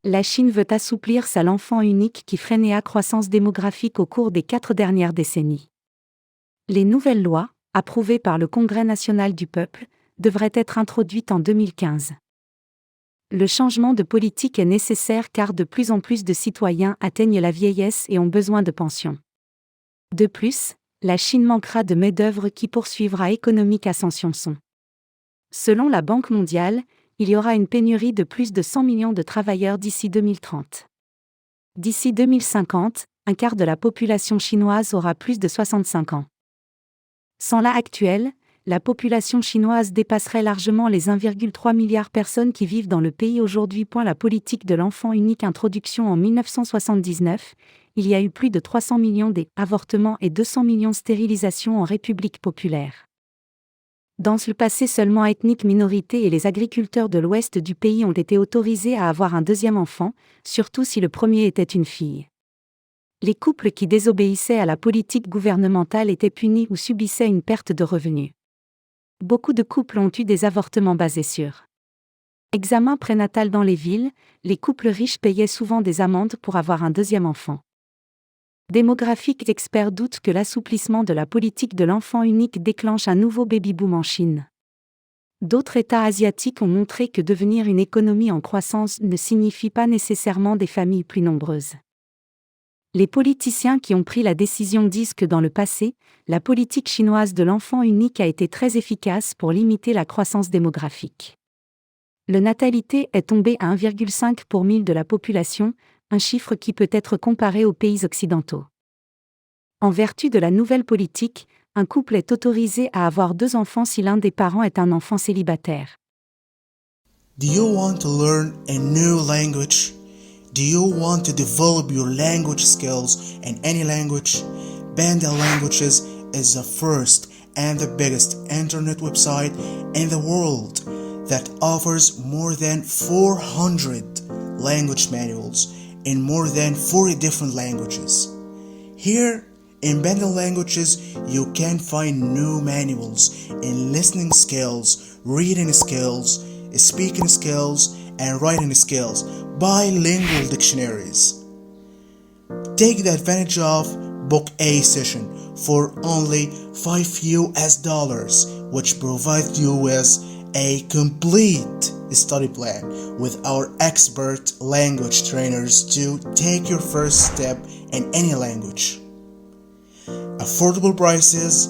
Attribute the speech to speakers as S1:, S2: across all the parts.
S1: La Chine veut assouplir sa l'enfant unique qui freinait la croissance démographique au cours des 4 dernières décennies. Les nouvelles lois, approuvées par le Congrès national du peuple, devraient être introduites en 2015. Le changement de politique est nécessaire car de plus en plus de citoyens atteignent la vieillesse et ont besoin de pension. De plus, la Chine manquera de main-d'œuvre qui poursuivra économique ascension son. Selon la Banque mondiale, il y aura une pénurie de plus de 100 millions de travailleurs d'ici 2030. D'ici 2050, un quart de la population chinoise aura plus de 65 ans. Sans l'âge actuel, la population chinoise dépasserait largement les 1,3 milliard de personnes qui vivent dans le pays aujourd'hui. La politique de l'enfant unique introduction en 1979, il y a eu plus de 300 millions d'avortements et 200 millions de stérilisations en République populaire. Dans le passé, seulement ethniques minorités et les agriculteurs de l'ouest du pays ont été autorisés à avoir un deuxième enfant, surtout si le premier était une fille. Les couples qui désobéissaient à la politique gouvernementale étaient punis ou subissaient une perte de revenus. Beaucoup de couples ont eu des avortements basés sur examen prénatal dans les villes, les couples riches payaient souvent des amendes pour avoir un deuxième enfant. Démographiques experts doutent que l'assouplissement de la politique de l'enfant unique déclenche un nouveau baby-boom en Chine. D'autres États asiatiques ont montré que devenir une économie en croissance ne signifie pas nécessairement des familles plus nombreuses. Les politiciens qui ont pris la décision disent que dans le passé, la politique chinoise de l'enfant unique a été très efficace pour limiter la croissance démographique. La natalité est tombée à 1,5 pour 1000 de la population, un chiffre qui peut être comparé aux pays occidentaux. En vertu de la nouvelle politique, un couple est autorisé à avoir 2 enfants si l'un des parents est un enfant célibataire.
S2: Do you want to learn a new language? Do you want to develop your language skills in any language? Banda Languages is the first and the biggest internet website in the world that offers more than 400 language manuals in more than 40 different languages. Here in Banda Languages, you can find new manuals in listening skills, reading skills, speaking skills, and writing skills, bilingual dictionaries. Take the advantage of Book A session for only $5, which provides you with a complete study plan with our expert language trainers to take your first step in any language. Affordable prices,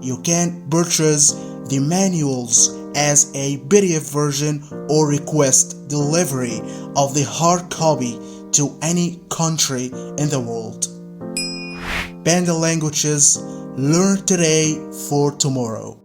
S2: you can purchase the manuals as a PDF version or request delivery of the hard copy to any country in the world. Banda Languages, learn today for tomorrow.